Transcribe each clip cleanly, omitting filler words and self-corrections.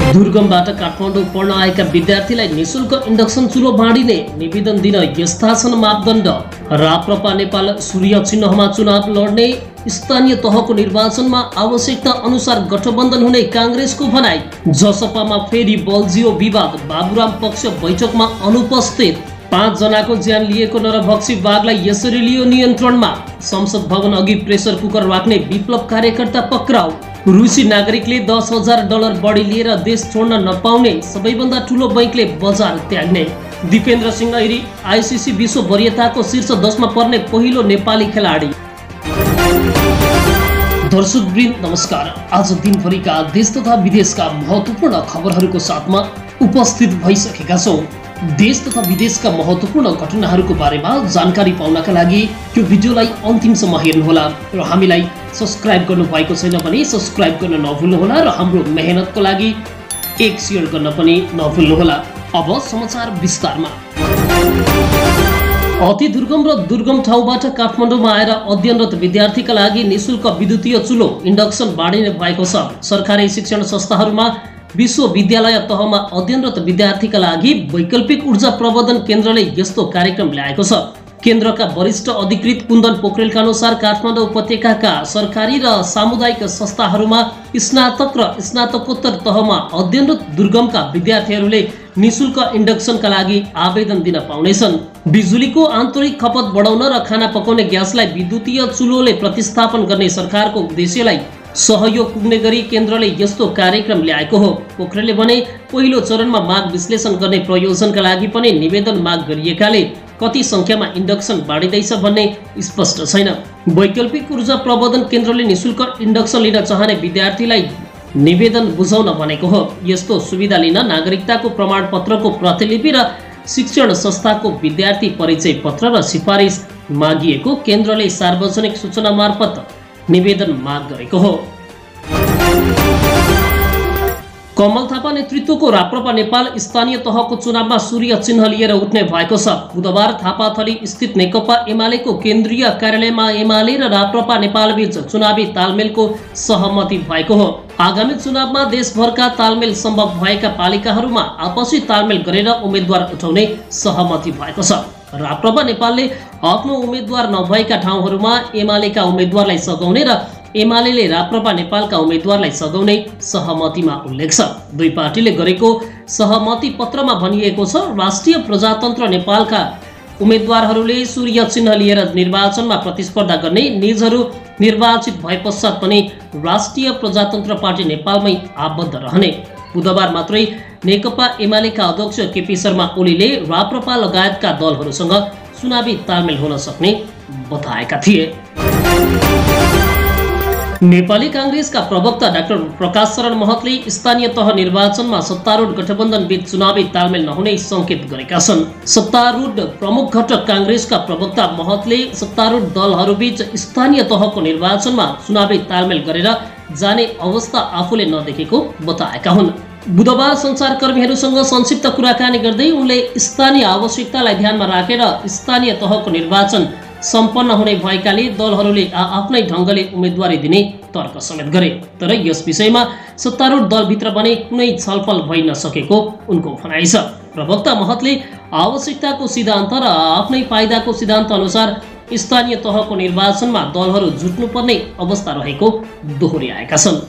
दुर्गमबाट काठमाडौँ पढ्न आएका विद्यार्थीलाई निशुल्क इन्डक्सन चुलो बाँडिने निवेदन दिन यस्ता छन् मापदण्ड। राप्रपा नेपाल सूर्य चिन्हमा चुनाव लड्ने, स्थानीय तहको निर्वाचनमा आवश्यकता अनुसार गठबन्धन हुने काङ्ग्रेसको भनाई। जसपामा फेरि बल्झियो विवाद, बाबुराम पक्ष बैठकमा अनुपस्थित। 5 जनाको ज्यान लिएको नरभक्षी बाघलाई यसरी लियो नियन्त्रणमा। संसद भवन अघि प्रेसर कुकर राख्ने विप्लव कार्यकर्ता पक्राउ। रुसी नागरिकले $10,000 बढी लिएर देश छोड्न नपाउने, सबैभन्दा ठुलो बैंकले बजार त्याग्ने। दिपेन्द्र सिंह ऐरी आइसिसी विश्व वरियताको शीर्ष 10 मा पर्ने पहिलो नेपाली खेलाडी। दर्शकवृन्द नमस्कार। आज दिनभरिका देश तथा विदेशका महत्त्वपूर्ण खबरहरूको साथमा उपस्थित भइसकेका छौँ। देश तथा विदेशका महत्त्वपूर्ण घटनाहरूको बारेमा जानकारी पाउनका लागि यो भिडियोलाई अन्तिमसम्म हेर्नुहोला र हामीलाई सब्स्क्राइब गर्नु भएको छैन भने सब्स्क्राइब गर्न नभुल्नुहोला र हाम्रो मेहनतको लागि एक शेयर गर्न पनि नभुल्नुहोला। अब समाचार विस्तारमा। अति दुर्गम र दुर्गम ठाउँबाट काठमाडौँमा आएर अध्ययनरत विद्यार्थीका लागि निशुल्क विद्युतीय चुलो इन्डक्सन बाँडिने भएको छ। सरकारी शिक्षण संस्थाहरूमा विश्वविद्यालय तहमा अध्ययनरत विद्यार्थीका लागि वैकल्पिक ऊर्जा प्रवर्धन केन्द्रले यस्तो कार्यक्रम ल्याएको छ। केन्द्रका वरिष्ठ अधिकृत कुन्दन पोखरेलका अनुसार काठमाडौँ उपत्यकाका सरकारी र सामुदायिक संस्थाहरूमा स्नातक र स्नातकोत्तर तहमा अध्ययनरत दुर्गमका विद्यार्थीहरूले निशुल्क इन्डक्सनका लागि आवेदन दिन पाउनेछन्। बिजुलीको आन्तरिक खपत बढाउन र खाना पकाउने ग्यासलाई विद्युतीय चुलोले प्रतिस्थापन गर्ने सरकारको उद्देश्यलाई सहयोग पुग्ने गरी केन्द्रले यस्तो कार्यक्रम ल्याएको हो। पोखरेलले भने पहिलो चरणमा माग विश्लेषण गर्ने प्रयोजनका लागि पनि निवेदन माग गरिएकाले कति संख्यामा इन्डक्सन बाँडिँदैछ भन्ने स्पष्ट छैन। वैकल्पिक ऊर्जा प्रवर्धन केन्द्रले निशुल्क इन्डक्सन लिन चाहने विद्यार्थीलाई निवेदन बुझाउन भनेको हो। यस्तो सुविधा लिन नागरिकताको प्रमाणपत्रको प्रतिलिपि र शिक्षण संस्थाको विद्यार्थी परिचय पत्र र सिफारिस मागिएको केन्द्रले सार्वजनिक सूचना मार्फत निवेदन माग गरेको हो। कमल थापा नेतृत्वको राप्रपा नेपाल स्थानीय तहको चुनावमा सूर्य चिन्ह लिएर उठ्ने भएको छ। बुधबार थापाथली स्थित नेकपा एमालेको केन्द्रीय कार्यालयमा एमाले र राप्रपा नेपालबीच चुनावी तालमेलको सहमति भएको हो। आगामी चुनावमा देशभरका तालमेल सम्भव भएका पालिकाहरूमा आपसी तालमेल गरेर उम्मेद्वार उठाउने सहमति भएको छ। राप्रपा नेपालले आफ्नो उम्मेद्वार नभएका ठाउँहरूमा एमालेका उम्मेद्वारलाई सघाउने र एमालेले राप्रपा नेपालका उम्मेद्वारलाई सघाउने सहमतिमा उल्लेख छ। दुई पार्टीले गरेको सहमति पत्रमा भनिएको छ, राष्ट्रिय प्रजातन्त्र नेपालका उम्मेद्वारहरूले सूर्य चिन्ह लिएर निर्वाचनमा प्रतिस्पर्धा गर्ने, निजहरू निर्वाचित भए पश्चात पनि राष्ट्रिय प्रजातन्त्र पार्टी नेपालमै आबद्ध रहने। बुधबार मात्रै नेकपा एमालेका अध्यक्ष केपी शर्मा ओलीले राप्रपा लगायतका दलहरूसँग चुनावी तालमेल हुन सक्ने बताएका थिए। नेपाली काङ्ग्रेसका प्रवक्ता डाक्टर प्रकाश शरण महतले स्थानीय तह निर्वाचनमा सत्तारूढ गठबन्धन बीच चुनावी तालमेल नहुने संकेत गरेका छन्। सत्तारूढ प्रमुख घटक काङ्ग्रेसका प्रवक्ता महतले सत्तारूढ दलहरूबीच स्थानीय तहको निर्वाचनमा चुनावी तालमेल गरेर जाने अवस्था आफूले नदेखेको बताएका हुन्। बुधबार सञ्चारकर्मीहरूसँग संक्षिप्त कुराकानी गर्दै उनले स्थानीय आवश्यकतालाई ध्यानमा राखेर स्थानीय तहको निर्वाचन सम्पन्न हुने भएकाले दलहरूले आफ्नै ढङ्गले उम्मेदवारी दिने तर्क समेत गरे। तर यस विषयमा सत्तारूढ दलभित्र भने कुनै छलफल भइ नसकेको उनको भनाइ छ। प्रवक्ता महतले आवश्यकताको सिद्धान्त र आफ्नै फाइदाको सिद्धान्त अनुसार स्थानीय तहको निर्वाचनमा दलहरू जुट्नुपर्ने अवस्था रहेको दोहोर्याएका छन्।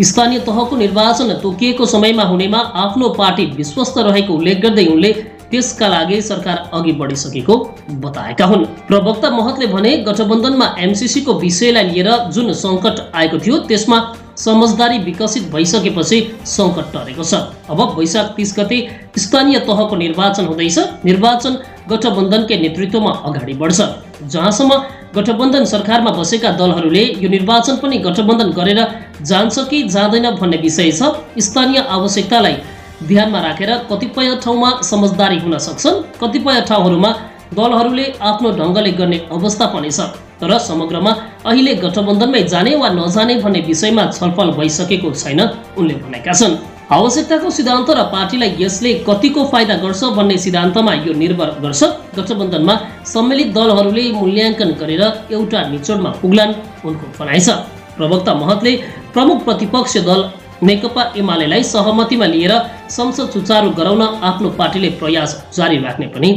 स्थानीय तहको निर्वाचन तोकिएको समयमा हुनेमा आफ्नो पार्टी विश्वस्त रहेको उल्लेख गर्दै उनले त्यसका लागि सरकार अघि बढिसकेको बताएका हुन्। प्रवक्ता महतले भने गठबन्धनमा एमसीसीको विषयलाई लिएर जुन सङ्कट आएको थियो त्यसमा समझदारी विकसित भइसकेपछि सङ्कट टरेको छ। अब वैशाख 30 गते स्थानीय तहको निर्वाचन हुँदैछ। निर्वाचन गठबन्धनकै नेतृत्वमा अगाडि बढ्छ। जहाँसम्म गठबन्धन सरकारमा बसेका दलहरूले यो निर्वाचन पनि गठबन्धन गरेर जान्छ कि जाँदैन भन्ने विषय छ। स्थानीय आवश्यकतालाई ध्यानमा राखेर कतिपय ठाउँमा समझदारी हुन सक्छन्, कतिपय ठाउँहरूमा दलहरूले आफ्नो ढङ्गले गर्ने अवस्था पनि छ। तर समग्रमा अहिले गठबन्धनमै जाने वा नजाने भन्ने विषयमा छलफल भइसकेको छैन उनले भनेका छन्। आवश्यकताको सिद्धान्त र पार्टीलाई यसले कतिको फाइदा गर्छ भन्ने सिद्धान्तमा यो निर्भर गर्छ। गठबन्धनमा सम्मिलित दलहरूले मूल्याङ्कन गरेर एउटा निचोडमा पुग्लान् उनको भनाइ छ। प्रवक्ता महतले प्रमुख प्रतिपक्ष दल नेकपा एमालेलाई सहमतिमा लिएर संसद सुचारू गराउन आफ्नो पार्टीले प्रयास जारी राख्ने पनि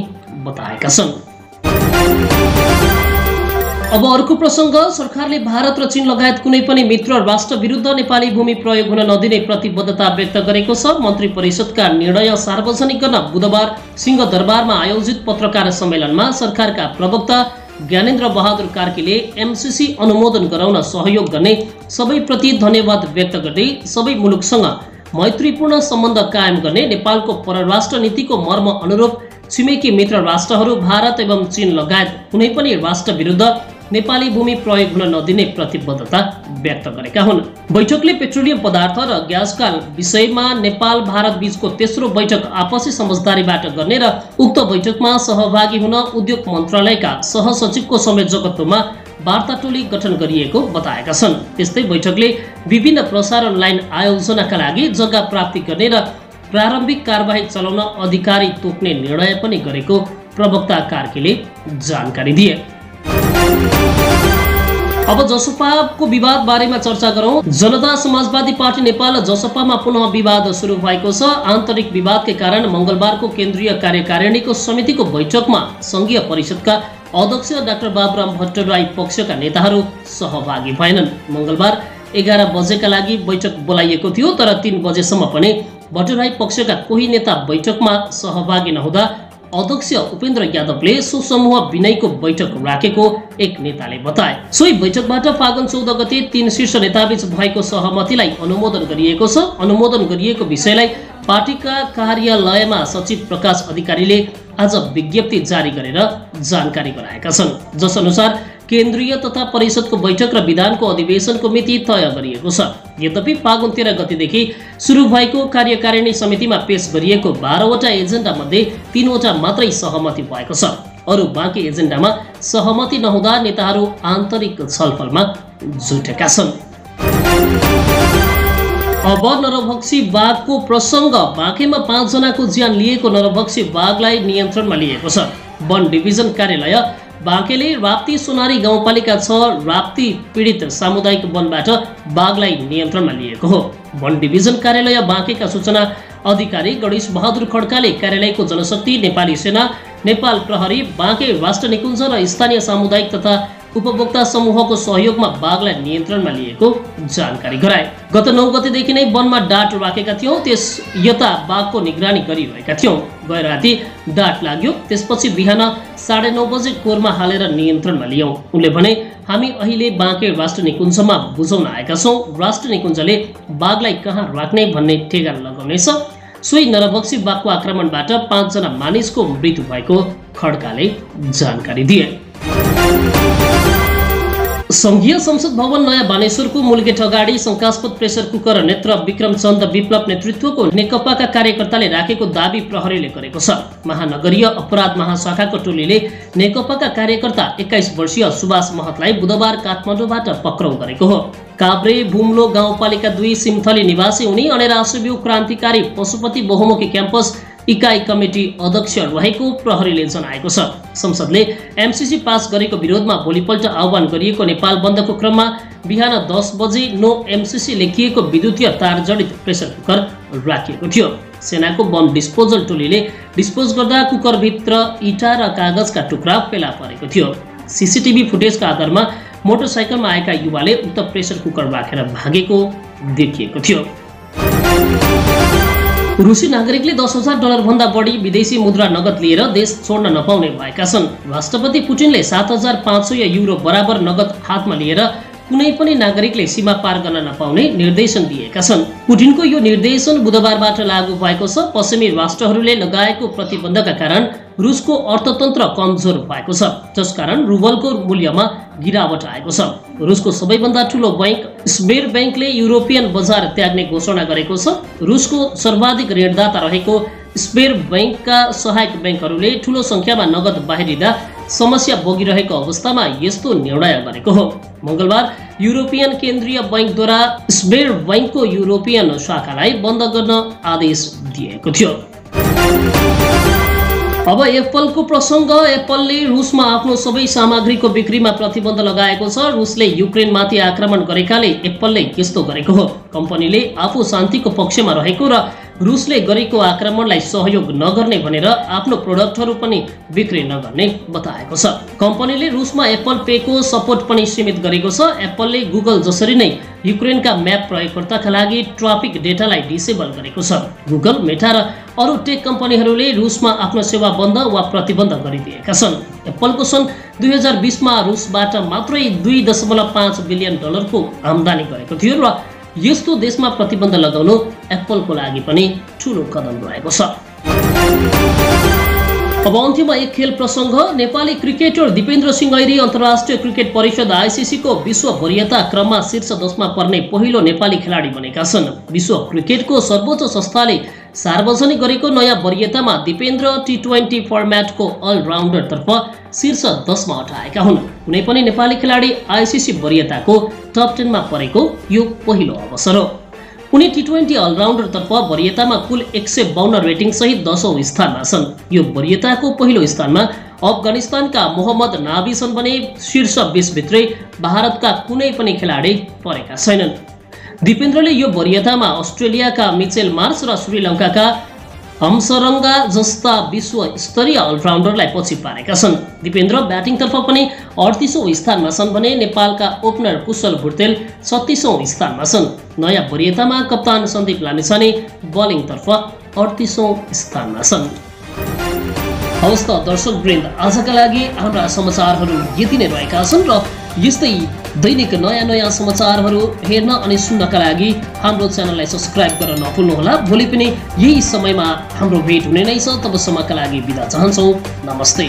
बताएका छन्। अब अर्को प्रसङ्ग, सरकारले भारत र चीन लगायत कुनै पनि मित्र राष्ट्र विरुद्ध नेपाली भूमि प्रयोग हुन नदिने प्रतिबद्धता व्यक्त गरेको छ। मन्त्री परिषदका निर्णय सार्वजनिक गर्न बुधबार सिंहदरबारमा आयोजित पत्रकार सम्मेलनमा सरकारका प्रवक्ता ज्ञानेन्द्र बहादुर कार्कीले एमसीसी अनुमोदन गराउन सहयोग गर्ने सबैप्रति धन्यवाद व्यक्त गर्दै सबै मुलुकसँग मैत्रीपूर्ण सम्बन्ध कायम गर्ने नेपालको परराष्ट्र नीतिको मर्म अनुरूप छिमेकी मित्र राष्ट्रहरू भारत एवं चीन लगायत कुनै पनि राष्ट्र विरुद्ध नेपाली भूमि प्रयोग हुन नदिने प्रतिबद्धता व्यक्त गरेका हुन्। बैठकले पेट्रोलियम पदार्थ र ग्यासका विषयमा नेपाल भारत बीचको तेस्रो बैठक आपसी समझदारीबाट गर्ने र उक्त बैठकमा सहभागी हुन उद्योग मन्त्रालयका सहसचिवको संयोजकत्वमा वार्ता टोली गठन गरिएको बताएका छन्। त्यस्तै बैठकले विभिन्न प्रसारण लाइन आयोजनाका लागि जग्गा प्राप्ति गर्ने र प्रारम्भिक कारबाही चलाउन अधिकारी तोक्ने निर्णय पनि गरेको प्रवक्ता कार्कीले जानकारी दिए। अब जसपाको विवाद बारेमा चर्चा गरौं। जनता समाजवादी पार्टी नेपाल र जसपामा पुनः विवाद सुरु भएको छ। आन्तरिक विवादकै कारण मंगलबारको केन्द्रीय कार्यकारिणीको समितिको बैठकमा संघीय परिषदका अध्यक्ष डाक्टर बाबुराम भट्टराई पक्षका नेताहरू सहभागी भएनन्। मंगलबार 11 बजेका लागि बैठक बोलाइएको थियो, तर 3 बजेसम्म पनि भट्टराई पक्षका कोही नेता बैठकमा सहभागी नहुँदा अध्यक्ष उपेन्द्र यादवले सुसमूह विनयको बैठक राखेको एक नेताले बताए। सोही बैठकबाट फागुन 14 गते 3 शीर्ष नेताबीच भएको सहमतिलाई अनुमोदन गरिएको छ। अनुमोदन गरिएको विषयलाई पार्टीका कार्यालयमा सचिव प्रकाश अधिकारीले आज विज्ञप्ति जारी गरेर जानकारी गराएका छन्। जसअनुसार केन्द्रीय तथा परिषदको बैठक र विधानको अधिवेशनको मिति तय गरिएको छ। यद्यपि फागुन 13 गतेदेखि सुरु भएको कार्यकारिणी समितिमा पेश गरिएको 12 वटा एजेन्डा मध्ये 3 वटा मात्रै सहमति भएको छ। अरू बाँकी एजेन्डामा सहमति नहुँदा नेताहरू आन्तरिक छलफलमा जुटेका छन्। अब नरभक्षी बाघको प्रसङ्ग। बाँकेमा 5 जनाको ज्यान लिएको नरभक्षी बाघलाई नियन्त्रणमा लिएको छ। वन डिभिजन कार्यालय बाँकेले राप्ती सोनारी गाउँपालिका 6 राप्ती पीडित सामुदायिक वनबाट बाघलाई नियन्त्रणमा लिएको हो। वन डिभिजन कार्यालय बाँकेका सूचना अधिकारी गणेश बहादुर खड्काले कार्यालयको जनशक्ति, नेपाली सेना, नेपाल प्रहरी, बाँके राष्ट्र निकुञ्ज र स्थानीय सामुदायिक तथा उपभोक्ता समूहको सहयोगमा बाघलाई नियन्त्रणमा लिएको जानकारी गराए। गत 9 गतेदेखि नै वनमा डाँट राखेका थियौँ, त्यस यता बाघको निगरानी गरिरहेका थियौँ। गए राति डाँट लाग्यो, त्यसपछि बिहान 9:30 बजे कोरमा हालेर नियन्त्रणमा लियौँ। उनले भने, हामी अहिले बाँके राष्ट्र निकुञ्जमा बुझाउन आएका छौँ। राष्ट्र निकुञ्जले बाघलाई कहाँ राख्ने भन्ने ठेगान लगाउनेछ। सोही नरभक्षी बाघको आक्रमणबाट 5 जना मानिसको मृत्यु भएको खड्काले जानकारी दिए। संघीय संसद भवन नयाँ बानेश्वरको मूलगेट अगाडि शंकास्पद प्रेसर कुकर नेत्र विक्रम चन्द विप्लव नेतृत्वको नेकपाका कार्यकर्ताले राखेको दाबी प्रहरीले गरेको छ। महानगरीय अपराध महाशाखाको टोलीले नेकपाका कार्यकर्ता 21 वर्षीय सुभाष महतलाई बुधबार काठमाडौँबाट पक्राउ गरेको हो। काभ्रे भुम्लो गाउँपालिका 2 सिमथली निवासी उनी अनेरासुब्यू क्रान्तिकारी पशुपति बहुमुखी क्याम्पस इकाइ कमिटी अध्यक्ष रहेको प्रहरीले जनाएको छ। संसदले एमसीसी पास गरेको विरोधमा भोलिपल्ट आह्वान गरिएको नेपाल बन्दको क्रममा बिहान 10 बजे नो एमसीसी लेखिएको विद्युतीय तार जडित प्रेसर कुकर राखिएको थियो। सेनाको बम डिस्पोजल टोलीले डिस्पोज गर्दा कुकरभित्र इँटा र कागजका टुक्रा फेला परेको थियो। सीसीटीभी फुटेजका आधारमा मोटरसाइकलमा आएका युवाले उक्त प्रेसर कुकर राखेर भागेको देखिएको थियो। रुसी नागरिकले $10,000 भन्दा बढी विदेशी मुद्रा नगद लिएर देश छोड्न नपाउने भएका छन्। राष्ट्रपति पुटिनले 7,500 युरो बराबर नगद हातमा लिएर कुनै पनि नागरिकले सीमा पार गर्न नपाउने निर्देशन दिएका छन्। पुटिनको यो निर्देशन बुधबारबाट लागू भएको छ। पश्चिमी राष्ट्रहरूले लगाएको प्रतिबन्धका कारण रुसको अर्थतन्त्र कमजोर भएको छ, जसकारण रुबलको मूल्यमा गिरावट आएको छ। रुसको सबैभन्दा ठूलो बैंक स्बेर बैंकले युरोपियन बजार त्याग्ने घोषणा गरेको छ। रुसको सर्वाधिक ऋणदाता रहेको स्बेर बैंकका सहायक बैंकहरूले ठूलो संख्यामा नगद बाहिरिँदा समस्या भोगिरहेको अवस्थामा यस्तो निर्णय गरेको हो। मंगलबार युरोपियन केन्द्रीय बैंकद्वारा स्बेर बैंकको युरोपियन शाखालाई बन्द गर्न आदेश दिएको थियो। अब एप्पलको प्रसङ्ग। एप्पलले रुसमा आफ्नो सबै सामग्रीको बिक्रीमा प्रतिबन्ध लगाएको छ। रुसले युक्रेनमाथि आक्रमण गरेकाले एप्पलले यस्तो गरेको हो। कम्पनीले आफू शान्तिको पक्षमा रहेको र रुसले गरेको आक्रमणलाई सहयोग नगर्ने भनेर आफ्नो प्रोडक्टहरू पनि बिक्री नगर्ने बताएको छ। कम्पनीले रुसमा एप्पल पेको सपोर्ट पनि सीमित गरेको छ। एप्पलले गुगल जसरी नै युक्रेनका म्याप प्रयोगकर्ताका लागि ट्राफिक डेटालाई डिसेबल गरेको छ। गुगल, मेटा र अरू टेक कम्पनीहरूले रुसमा आफ्नो सेवा बन्द वा प्रतिबन्ध गरिदिएका छन्। एप्पलको सन् 2020मा रुसबाट मात्रै $2.5 बिलियन आम्दानी गरेको थियो र यस्तो देशमा प्रतिबन्ध लगाउनु एप्पलको लागि पनि ठूलो कदम रहेको छ। अब अन्त्यमा एक खेल प्रसङ्ग। नेपाली क्रिकेटर दिपेन्द्र सिंह ऐरी अन्तर्राष्ट्रिय क्रिकेट परिषद आइसिसीको विश्व वरियता क्रममा शीर्ष 10मा पर्ने पहिलो नेपाली खेलाडी बनेका छन्। विश्व क्रिकेटको सर्वोच्च संस्थाले सार्वजनिक गरेको नयाँ वरियतामा दिपेन्द्र T20 फर्म्याटको अलराउन्डरतर्फ शीर्ष 10मा हटाएका हुन्। कुनै पनि नेपाली खेलाडी आइसिसी वरियताको टप 10मा परेको यो पहिलो अवसर हो। उनी T20 अलराउन्डरतर्फ वरियतामा कुल 152 रेटिङ सहित 10औं स्थानमा छन्। यो वरियताको पहिलो स्थानमा अफगानिस्तानका मोहम्मद नाबी छन् भने शीर्ष 20 भित्रै भारतका कुनै पनि खेलाडी परेका छैनन्। दिपेन्द्रले यो वरियतामा अस्ट्रेलियाका मिचेल मार्स र श्रीलङ्काका हमसरङ्गा जस्ता विश्व स्तरीय अलराउन्डरलाई पछि पारेका छन्। दिपेन्द्र ब्याटिङतर्फ पनि 38औं स्थानमा छन् भने नेपालका ओपनर कुशल भुर्तेल 36औं स्थानमा छन्। नयाँ वरियतामा कप्तान सन्दीप लामिछाने बलिङतर्फ 38औं स्थानमा छन्। हवस् त दर्शकवृन्द, आजका लागि हाम्रा समाचारहरू यति नै रहेका छन् र यस्तै दैनिक नयाँ समाचारहरू हेर्न अनि सुन्नका लागि हाम्रो च्यानललाई सब्स्क्राइब गर्न नभुल्नुहोला। भोलि पनि यही समयमा हाम्रो भेट हुने नै छ। तबसम्मका लागि बिदा चाहन्छौँ। नमस्ते।